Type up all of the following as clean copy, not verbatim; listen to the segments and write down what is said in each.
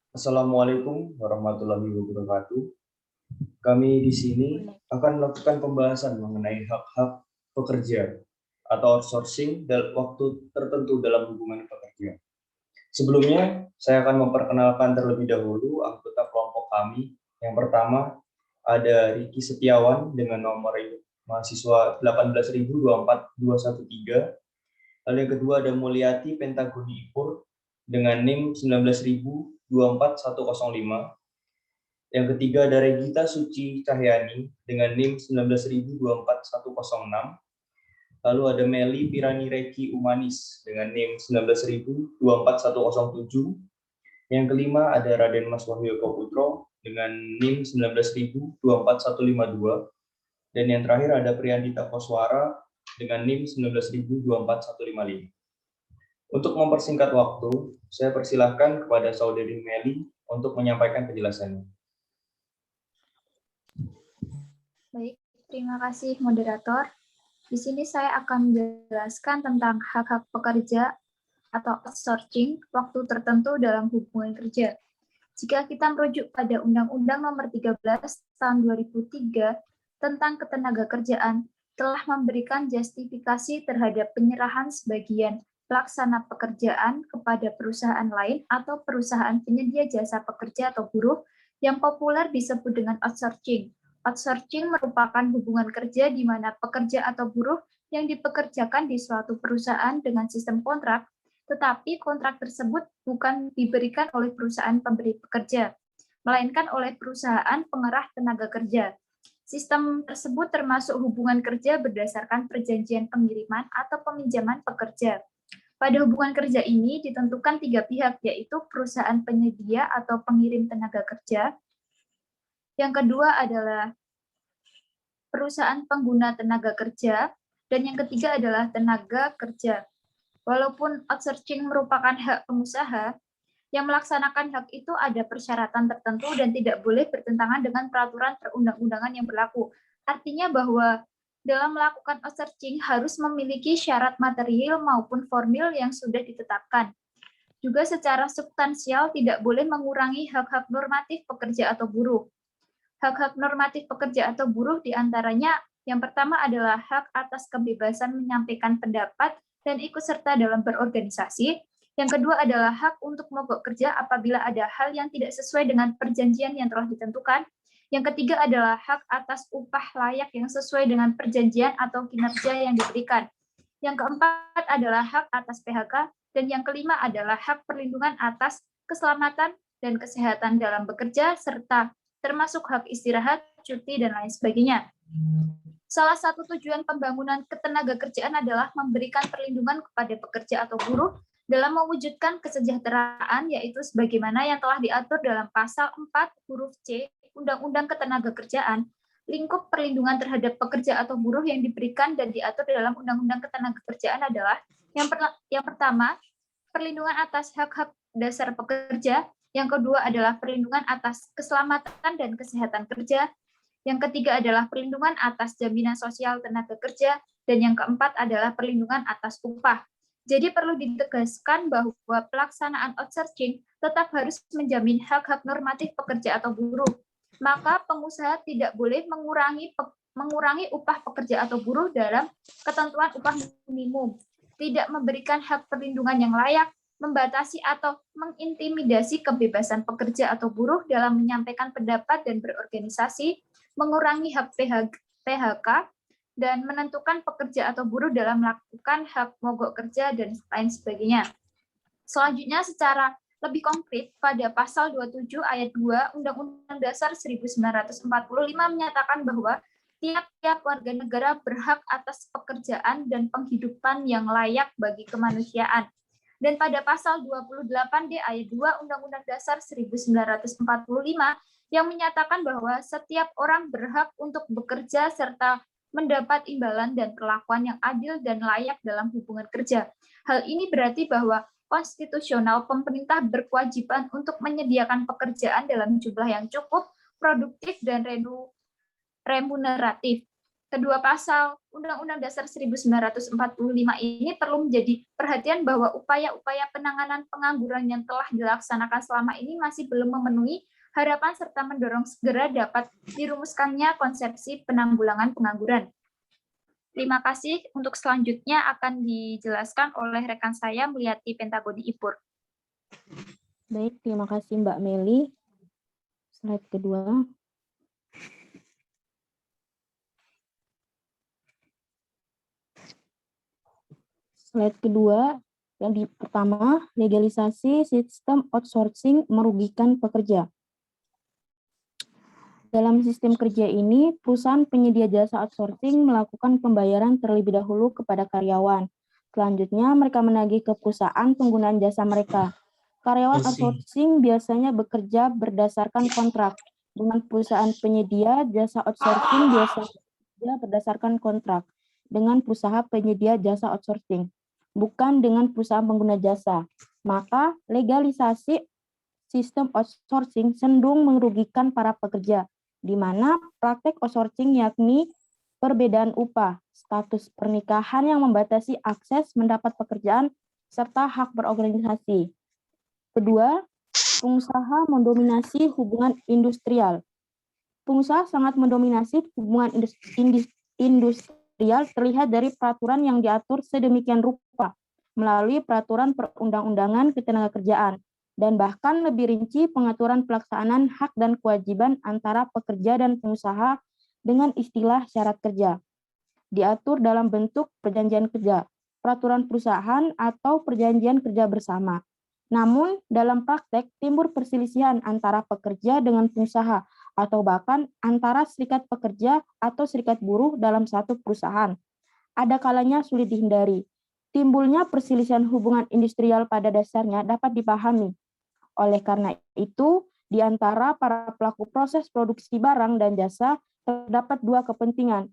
Assalamualaikum warahmatullahi wabarakatuh. Kami di sini akan melakukan pembahasan mengenai hak-hak pekerja atau outsourcing dalam waktu tertentu dalam hubungan pekerja. Sebelumnya, saya akan memperkenalkan terlebih dahulu anggota kelompok kami. Yang pertama, ada Riki Setiawan dengan nomor mahasiswa 18.24213. Lalu yang kedua ada Mulyati Pentagoni Ipur dengan NIM 19.24105. Yang ketiga ada Regita Suci Cahyani dengan NIM 19.24106. Lalu ada Meli Pirani Reki Umanis dengan NIM 19.24107. Yang kelima ada Raden Mas Wahyu Putro dengan NIM 19.24152. Dan yang terakhir ada Priyandita Koswara dengan NIM 19.24155. Untuk mempersingkat waktu, saya persilahkan kepada Saudari Meli untuk menyampaikan penjelasannya. Baik, terima kasih moderator. Di sini saya akan menjelaskan tentang hak-hak pekerja atau outsourcing waktu tertentu dalam hubungan kerja. Jika kita merujuk pada Undang-Undang Nomor 13 Tahun 2003 tentang Ketenagakerjaan, telah memberikan justifikasi terhadap penyerahan sebagian pelaksana pekerjaan kepada perusahaan lain atau perusahaan penyedia jasa pekerja atau buruh yang populer disebut dengan outsourcing. Outsourcing merupakan hubungan kerja di mana pekerja atau buruh yang dipekerjakan di suatu perusahaan dengan sistem kontrak, tetapi kontrak tersebut bukan diberikan oleh perusahaan pemberi pekerja, melainkan oleh perusahaan pengerah tenaga kerja. Sistem tersebut termasuk hubungan kerja berdasarkan perjanjian pengiriman atau peminjaman pekerja. Pada hubungan kerja ini ditentukan tiga pihak, yaitu perusahaan penyedia atau pengirim tenaga kerja. Yang kedua adalah perusahaan pengguna tenaga kerja, dan yang ketiga adalah tenaga kerja. Walaupun outsourcing merupakan hak pengusaha, yang melaksanakan hak itu ada persyaratan tertentu dan tidak boleh bertentangan dengan peraturan perundang-undangan yang berlaku. Artinya bahwa dalam melakukan outsourcing harus memiliki syarat material maupun formil yang sudah ditetapkan. Juga secara substansial tidak boleh mengurangi hak-hak normatif pekerja atau buruh. Hak-hak normatif pekerja atau buruh diantaranya yang pertama adalah hak atas kebebasan menyampaikan pendapat dan ikut serta dalam berorganisasi. Yang kedua adalah hak untuk mogok kerja apabila ada hal yang tidak sesuai dengan perjanjian yang telah ditentukan. Yang ketiga adalah hak atas upah layak yang sesuai dengan perjanjian atau kinerja yang diberikan. Yang keempat adalah hak atas PHK. Dan yang kelima adalah hak perlindungan atas keselamatan dan kesehatan dalam bekerja, serta termasuk hak istirahat, cuti, dan lain sebagainya. Salah satu tujuan pembangunan ketenagakerjaan adalah memberikan perlindungan kepada pekerja atau buruh dalam mewujudkan kesejahteraan, yaitu sebagaimana yang telah diatur dalam pasal 4 huruf C Undang-Undang Ketenagakerjaan. Lingkup perlindungan terhadap pekerja atau buruh yang diberikan dan diatur dalam Undang-Undang Ketenagakerjaan adalah yang pertama, perlindungan atas hak-hak dasar pekerja. Yang kedua adalah perlindungan atas keselamatan dan kesehatan kerja. Yang ketiga adalah perlindungan atas jaminan sosial tenaga kerja. Dan yang keempat adalah perlindungan atas upah. Jadi perlu ditegaskan bahwa pelaksanaan outsourcing tetap harus menjamin hak-hak normatif pekerja atau buruh. Maka pengusaha tidak boleh mengurangi upah pekerja atau buruh dalam ketentuan upah minimum, tidak memberikan hak perlindungan yang layak, membatasi atau mengintimidasi kebebasan pekerja atau buruh dalam menyampaikan pendapat dan berorganisasi, mengurangi hak PHK, dan menentukan pekerja atau buruh dalam melakukan hak mogok kerja, dan lain sebagainya. Selanjutnya, secara lebih konkret, pada pasal 27 ayat 2 Undang-Undang Dasar 1945 menyatakan bahwa tiap-tiap warga negara berhak atas pekerjaan dan penghidupan yang layak bagi kemanusiaan. Dan pada pasal 28D ayat 2 Undang-Undang Dasar 1945 yang menyatakan bahwa setiap orang berhak untuk bekerja serta mendapat imbalan dan perlakuan yang adil dan layak dalam hubungan kerja. Hal ini berarti bahwa konstitusional pemerintah berkewajiban untuk menyediakan pekerjaan dalam jumlah yang cukup, produktif, dan remuneratif. kedua pasal Undang-Undang Dasar 1945 ini perlu menjadi perhatian bahwa upaya-upaya penanganan pengangguran yang telah dilaksanakan selama ini masih belum memenuhi harapan serta mendorong segera dapat dirumuskannya konsepsi penanggulangan pengangguran. Terima kasih. Untuk selanjutnya akan dijelaskan oleh rekan saya Mulyati Pentagoni Ipur. Baik, terima kasih Mbak Meli. Slide kedua. Slide kedua, pertama, legalisasi sistem outsourcing merugikan pekerja. Dalam sistem kerja ini, perusahaan penyedia jasa outsourcing melakukan pembayaran terlebih dahulu kepada karyawan. Selanjutnya, mereka menagih ke perusahaan penggunaan jasa mereka. Karyawan outsourcing biasanya bekerja berdasarkan kontrak. Dengan perusahaan penyedia jasa outsourcing biasanya bekerja berdasarkan kontrak dengan perusahaan penyedia jasa outsourcing, bukan dengan perusahaan pengguna jasa. Maka legalisasi sistem outsourcing cenderung merugikan para pekerja, di mana praktek outsourcing yakni perbedaan upah, status pernikahan yang membatasi akses mendapat pekerjaan, serta hak berorganisasi. Kedua, pengusaha mendominasi hubungan industrial. Pengusaha sangat mendominasi hubungan industrial terlihat dari peraturan yang diatur sedemikian rupa melalui peraturan perundang-undangan ketenagakerjaan dan bahkan lebih rinci pengaturan pelaksanaan hak dan kewajiban antara pekerja dan pengusaha dengan istilah syarat kerja. Diatur dalam bentuk perjanjian kerja, peraturan perusahaan atau perjanjian kerja bersama. Namun, dalam praktek timbul perselisihan antara pekerja dengan pengusaha atau bahkan antara serikat pekerja atau serikat buruh dalam satu perusahaan. Ada kalanya sulit dihindari. Timbulnya perselisihan hubungan industrial pada dasarnya dapat dipahami. Oleh karena itu, di antara para pelaku proses produksi barang dan jasa terdapat dua kepentingan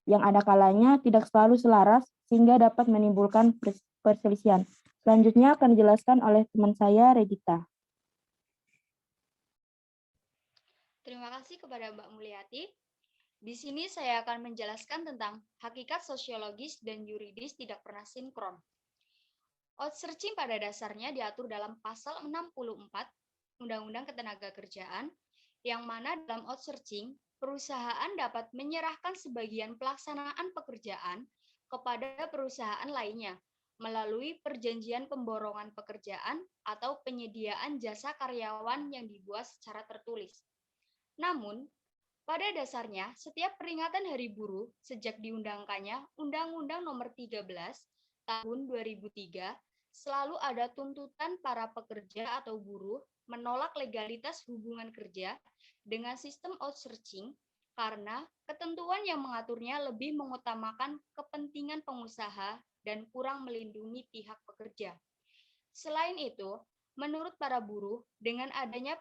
yang ada kalanya tidak selalu selaras sehingga dapat menimbulkan perselisihan. Selanjutnya akan dijelaskan oleh teman saya, Regita. Terima kasih kepada Mbak Mulyati. Di sini saya akan menjelaskan tentang hakikat sosiologis dan yuridis tidak pernah sinkron. Outsourcing pada dasarnya diatur dalam pasal 64 Undang-Undang Ketenagakerjaan, yang mana dalam outsourcing, perusahaan dapat menyerahkan sebagian pelaksanaan pekerjaan kepada perusahaan lainnya melalui perjanjian pemborongan pekerjaan atau penyediaan jasa karyawan yang dibuat secara tertulis. Namun, pada dasarnya, setiap peringatan Hari Buruh sejak diundangkannya Undang-Undang Nomor 13 Tahun 2003, selalu ada tuntutan para pekerja atau buruh menolak legalitas hubungan kerja dengan sistem outsourcing karena ketentuan yang mengaturnya lebih mengutamakan kepentingan pengusaha dan kurang melindungi pihak pekerja. Selain itu, menurut para buruh, dengan adanya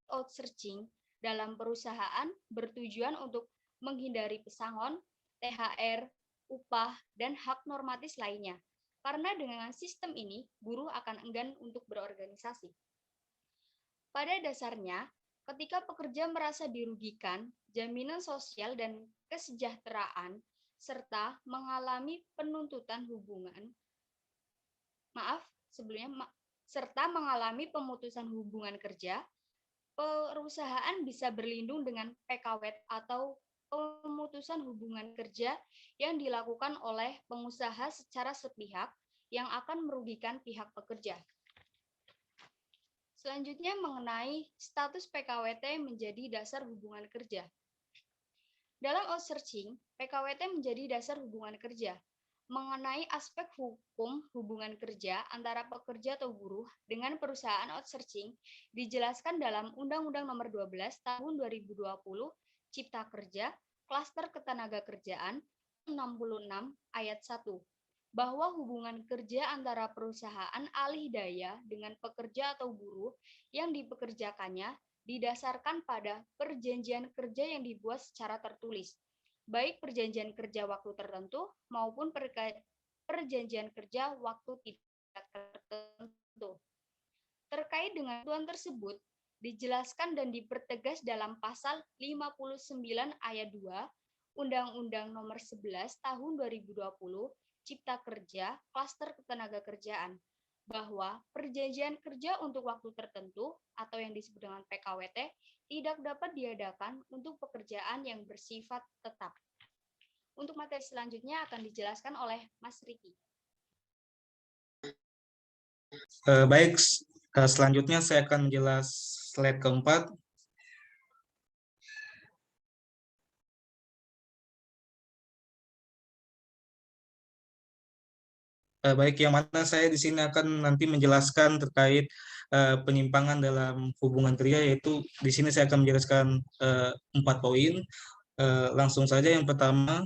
outsourcing dalam perusahaan bertujuan untuk menghindari pesangon, THR, upah, dan hak normatif lainnya. Karena dengan sistem ini, buruh akan enggan untuk berorganisasi. Pada dasarnya, ketika pekerja merasa dirugikan, jaminan sosial dan kesejahteraan serta mengalami penuntutan serta mengalami pemutusan hubungan kerja, perusahaan bisa berlindung dengan PKWT atau pemutusan hubungan kerja yang dilakukan oleh pengusaha secara sepihak yang akan merugikan pihak pekerja. Selanjutnya mengenai status PKWT menjadi dasar hubungan kerja. Dalam outsourcing, PKWT menjadi dasar hubungan kerja. Mengenai aspek hukum hubungan kerja antara pekerja atau buruh dengan perusahaan outsourcing dijelaskan dalam Undang-Undang Nomor 12 Tahun 2020 Cipta Kerja, Klaster Ketenagakerjaan 66 Ayat 1, bahwa hubungan kerja antara perusahaan alih daya dengan pekerja atau buruh yang dipekerjakannya didasarkan pada perjanjian kerja yang dibuat secara tertulis, baik perjanjian kerja waktu tertentu maupun perjanjian kerja waktu tidak tertentu. Terkait dengan ketentuan tersebut, dijelaskan dan dipertegas dalam pasal 59 ayat 2 Undang-Undang Nomor 11 Tahun 2020 Cipta Kerja Klaster Ketenagakerjaan bahwa perjanjian kerja untuk waktu tertentu atau yang disebut dengan PKWT tidak dapat diadakan untuk pekerjaan yang bersifat tetap. Untuk materi selanjutnya akan dijelaskan oleh Mas Riki. Baik, selanjutnya saya akan menjelas slide keempat. Baik, yang mana saya di sini akan nanti menjelaskan terkait penyimpangan dalam hubungan kerja, yaitu di sini saya akan menjelaskan 4 poin. Langsung saja, yang pertama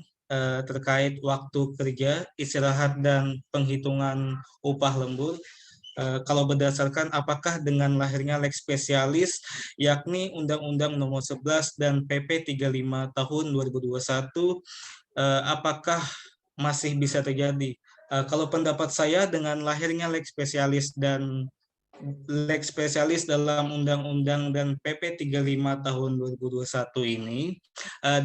terkait waktu kerja, istirahat, dan penghitungan upah lembur. Kalau berdasarkan apakah dengan lahirnya lex spesialis, yakni Undang-Undang Nomor 11 dan PP 35 Tahun 2021, apakah masih bisa terjadi? Kalau pendapat saya, dengan lahirnya lex spesialis dan lex spesialis dalam Undang-Undang dan PP 35 Tahun 2021 ini,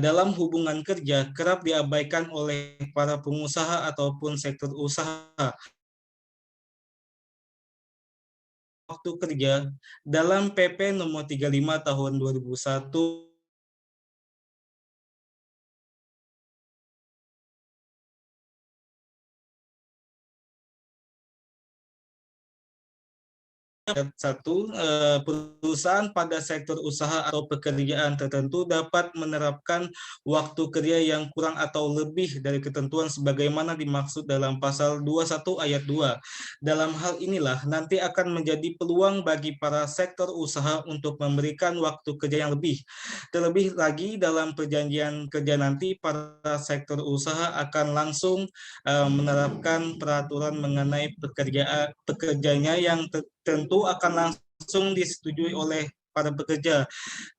dalam hubungan kerja kerap diabaikan oleh para pengusaha ataupun sektor usaha. Waktu kerja dalam PP Nomor 35 Tahun 2001 satu, perusahaan pada sektor usaha atau pekerjaan tertentu dapat menerapkan waktu kerja yang kurang atau lebih dari ketentuan sebagaimana dimaksud dalam pasal 21 ayat 2. Dalam hal inilah nanti akan menjadi peluang bagi para sektor usaha untuk memberikan waktu kerja yang lebih. Terlebih lagi, dalam perjanjian kerja nanti para sektor usaha akan langsung menerapkan peraturan mengenai pekerjanya yang tentu akan langsung disetujui oleh para pekerja.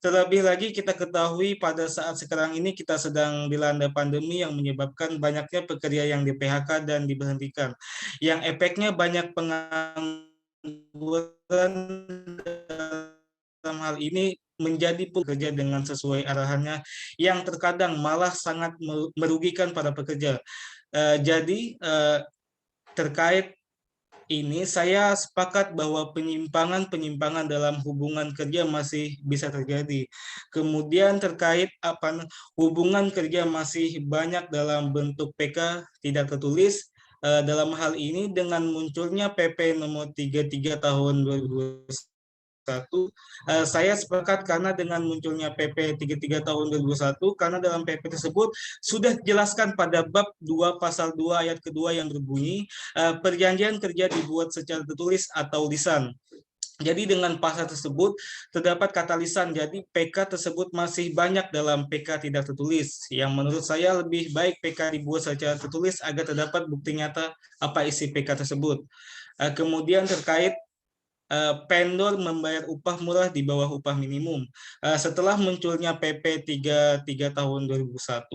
Terlebih lagi kita ketahui pada saat sekarang ini kita sedang dilanda pandemi yang menyebabkan banyaknya pekerja yang di-PHK dan diberhentikan. Yang efeknya banyak pengangguran dalam hal ini menjadi pekerja dengan sesuai arahannya yang terkadang malah sangat merugikan para pekerja. Jadi terkait ini saya sepakat bahwa penyimpangan dalam hubungan kerja masih bisa terjadi. Kemudian terkait hubungan kerja masih banyak dalam bentuk PK tidak tertulis. Dalam hal ini dengan munculnya PP Nomor 33 Tahun 2021, saya sepakat karena dengan munculnya PP 33 Tahun 2021, karena dalam PP tersebut sudah dijelaskan pada bab 2 pasal 2 ayat kedua yang berbunyi, perjanjian kerja dibuat secara tertulis atau lisan. Jadi dengan pasal tersebut terdapat kata lisan, jadi PK tersebut masih banyak dalam PK tidak tertulis. Yang menurut saya lebih baik PK dibuat secara tertulis agar terdapat bukti nyata apa isi PK tersebut. Kemudian terkait vendor membayar upah murah di bawah upah minimum. Setelah munculnya PP 33 Tahun 2001,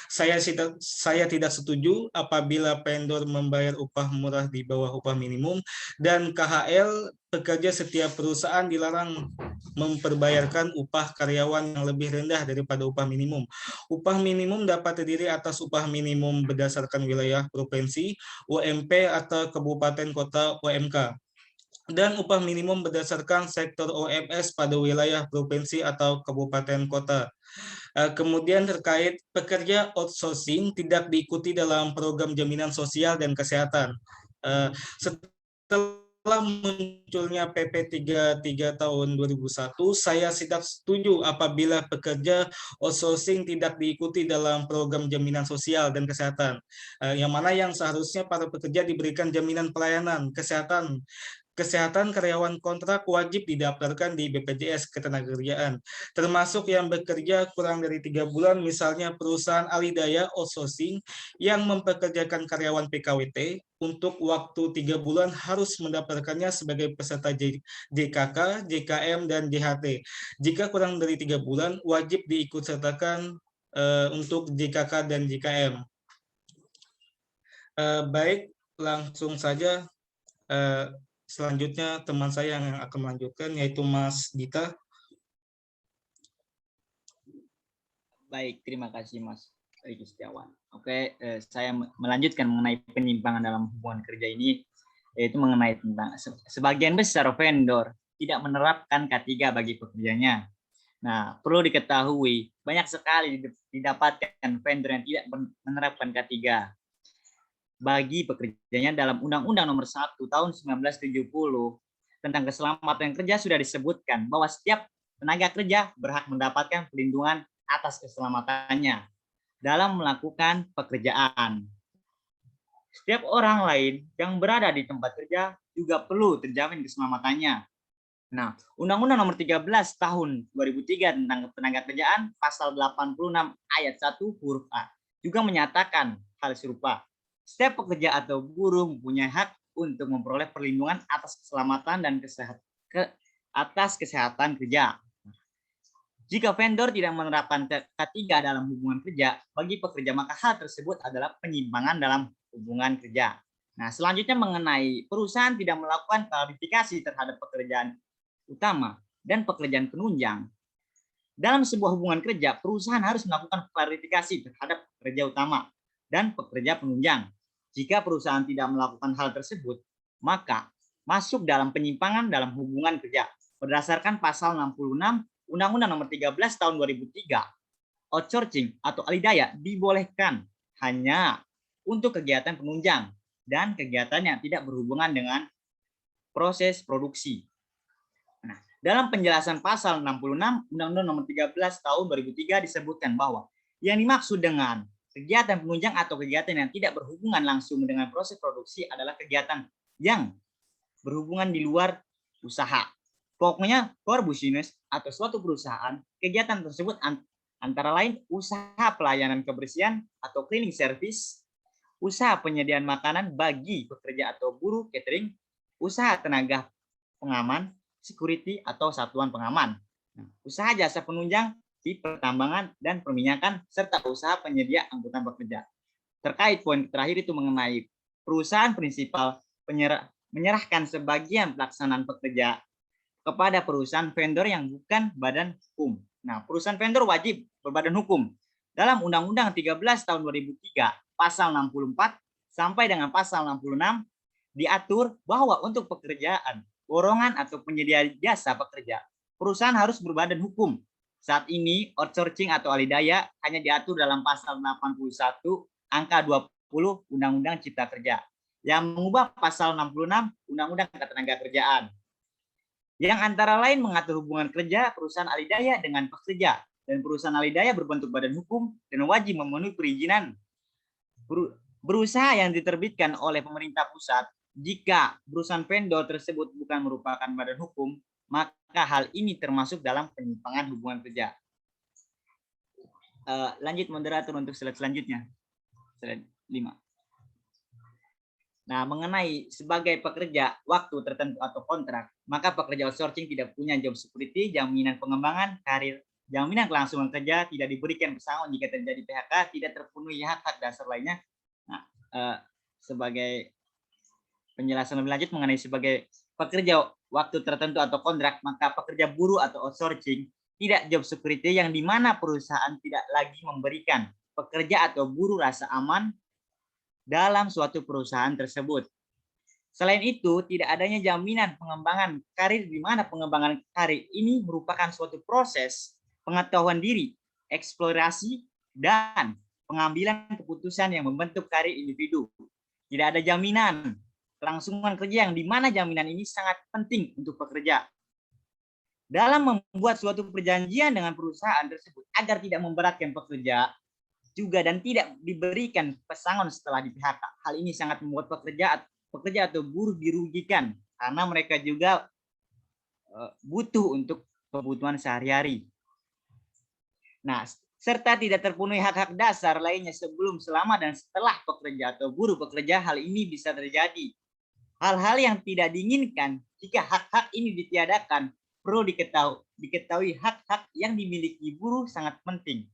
saya tidak setuju apabila vendor membayar upah murah di bawah upah minimum, dan KHL pekerja setiap perusahaan dilarang memperbayarkan upah karyawan yang lebih rendah daripada upah minimum. Upah minimum dapat terdiri atas upah minimum berdasarkan wilayah provinsi, UMP atau kabupaten kota UMK, dan upah minimum berdasarkan sektor OMS pada wilayah provinsi atau kabupaten kota. Kemudian terkait pekerja outsourcing tidak diikuti dalam program jaminan sosial dan kesehatan. Setelah munculnya PP 33 Tahun 2001, saya tidak setuju apabila pekerja outsourcing tidak diikuti dalam program jaminan sosial dan kesehatan, yang mana yang seharusnya para pekerja diberikan jaminan pelayanan kesehatan karyawan kontrak wajib didaftarkan di BPJS Ketenagakerjaan, termasuk yang bekerja kurang dari 3 bulan, misalnya perusahaan alih daya outsourcing yang mempekerjakan karyawan PKWT untuk waktu 3 bulan harus mendaftarkannya sebagai peserta JKK, JKM, dan JHT. Jika kurang dari 3 bulan, wajib diikutsertakan untuk JKK dan JKM. Baik, langsung saja. Selanjutnya teman saya yang akan melanjutkan, yaitu Mas Dita. Baik, terima kasih Mas Riki Setiawan. Oke, saya melanjutkan mengenai penyimpangan dalam hubungan kerja ini, yaitu mengenai tentang sebagian besar vendor tidak menerapkan K3 bagi pekerjanya. Nah, perlu diketahui, banyak sekali didapatkan vendor yang tidak menerapkan K3 bagi pekerjanya. Dalam Undang-Undang Nomor 1 Tahun 1970 tentang keselamatan kerja sudah disebutkan bahwa setiap tenaga kerja berhak mendapatkan perlindungan atas keselamatannya dalam melakukan pekerjaan. Setiap orang lain yang berada di tempat kerja juga perlu terjamin keselamatannya. Nah, Undang-Undang Nomor 13 Tahun 2003 tentang Ketenagakerjaan pasal 86 ayat 1 huruf A juga menyatakan hal serupa. Setiap pekerja atau buruh mempunyai hak untuk memperoleh perlindungan atas keselamatan dan kesehatan kerja. Jika vendor tidak menerapkan K3 dalam hubungan kerja bagi pekerja, maka hal tersebut adalah penyimpangan dalam hubungan kerja. Nah, selanjutnya mengenai perusahaan tidak melakukan klarifikasi terhadap pekerjaan utama dan pekerjaan penunjang. Dalam sebuah hubungan kerja, perusahaan harus melakukan klarifikasi terhadap pekerja utama dan pekerja penunjang. Jika perusahaan tidak melakukan hal tersebut, maka masuk dalam penyimpangan dalam hubungan kerja. Berdasarkan pasal 66 Undang-Undang Nomor 13 Tahun 2003, outsourcing atau alidaya dibolehkan hanya untuk kegiatan penunjang dan kegiatan yang tidak berhubungan dengan proses produksi. Nah, dalam penjelasan pasal 66 Undang-Undang Nomor 13 Tahun 2003 disebutkan bahwa yang dimaksud dengan kegiatan penunjang atau kegiatan yang tidak berhubungan langsung dengan proses produksi adalah kegiatan yang berhubungan di luar usaha. Pokoknya core business atau suatu perusahaan, kegiatan tersebut antara lain usaha pelayanan kebersihan atau cleaning service, usaha penyediaan makanan bagi pekerja atau buruh catering, usaha tenaga pengaman, security atau satuan pengaman, usaha jasa penunjang di pertambangan dan perminyakan, serta usaha penyedia angkutan pekerja. Terkait poin terakhir itu mengenai perusahaan prinsipal menyerahkan sebagian pelaksanaan pekerja kepada perusahaan vendor yang bukan badan hukum. Nah, perusahaan vendor wajib berbadan hukum. Dalam Undang-Undang 13 Tahun 2003, pasal 64 sampai dengan pasal 66 diatur bahwa untuk pekerjaan borongan atau penyedia jasa pekerja, perusahaan harus berbadan hukum. Saat ini outsourcing atau alidaya hanya diatur dalam pasal 81 angka 20 Undang-Undang Cipta Kerja yang mengubah pasal 66 Undang-Undang Ketenagakerjaan yang antara lain mengatur hubungan kerja perusahaan alidaya dengan pekerja, dan perusahaan alidaya berbentuk badan hukum dan wajib memenuhi perizinan berusaha yang diterbitkan oleh pemerintah pusat. Jika perusahaan vendor tersebut bukan merupakan badan hukum, maka hal ini termasuk dalam penyimpangan hubungan kerja. Lanjut moderator untuk slide selanjutnya. Slide 5. Nah, mengenai sebagai pekerja waktu tertentu atau kontrak, maka pekerja outsourcing tidak punya job security, jaminan pengembangan karir, jaminan kelangsungan kerja, tidak diberikan pesangon jika terjadi PHK, tidak terpenuhi hak-hak dasar lainnya. Nah, sebagai penjelasan lebih lanjut mengenai sebagai pekerja waktu tertentu atau kontrak, maka pekerja buruh atau outsourcing tidak job security yang dimana perusahaan tidak lagi memberikan pekerja atau buruh rasa aman dalam suatu perusahaan tersebut. Selain itu, tidak adanya jaminan pengembangan karir di mana pengembangan karir ini merupakan suatu proses pengetahuan diri, eksplorasi, dan pengambilan keputusan yang membentuk karir individu. Tidak ada jaminan kelangsungan kerja yang dimana jaminan ini sangat penting untuk pekerja. Dalam membuat suatu perjanjian dengan perusahaan tersebut agar tidak memberatkan pekerja juga dan tidak diberikan pesangon setelah di PHK. Hal ini sangat membuat pekerja atau buruh dirugikan karena mereka juga butuh untuk kebutuhan sehari-hari. Nah, serta tidak terpenuhi hak-hak dasar lainnya sebelum, selama, dan setelah pekerja atau buruh bekerja, hal ini bisa terjadi. Hal-hal yang tidak diinginkan jika hak-hak ini ditiadakan, perlu diketahui hak-hak yang dimiliki buruh sangat penting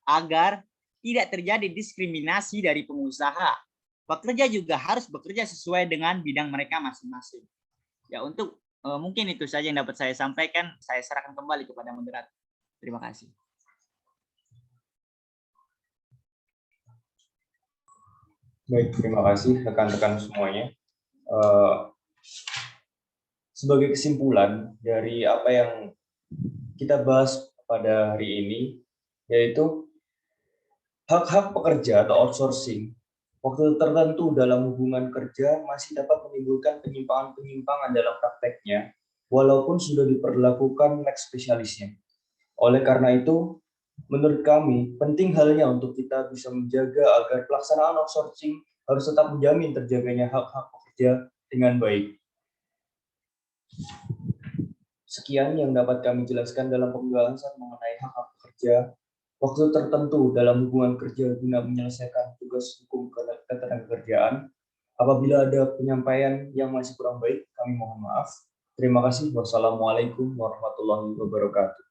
agar tidak terjadi diskriminasi dari pengusaha. Pekerja juga harus bekerja sesuai dengan bidang mereka masing-masing. Ya, untuk mungkin itu saja yang dapat saya sampaikan. Saya serahkan kembali kepada moderator. Terima kasih. Baik, terima kasih rekan-rekan semuanya. Eh, Sebagai kesimpulan dari apa yang kita bahas pada hari ini, yaitu hak-hak pekerja atau outsourcing waktu tertentu dalam hubungan kerja masih dapat menimbulkan penyimpangan-penyimpangan dalam prakteknya, walaupun sudah diperlakukan lex spesialisnya. Oleh karena itu, menurut kami, penting halnya untuk kita bisa menjaga agar pelaksanaan outsourcing harus tetap menjamin terjaganya hak-hak pekerja dengan baik. Sekian yang dapat kami jelaskan dalam pembahasan mengenai hak-hak pekerja waktu tertentu dalam hubungan kerja guna menyelesaikan tugas hukum ketenagakerjaan. Apabila ada penyampaian yang masih kurang baik, kami mohon maaf. Terima kasih. Wassalamualaikum warahmatullahi wabarakatuh.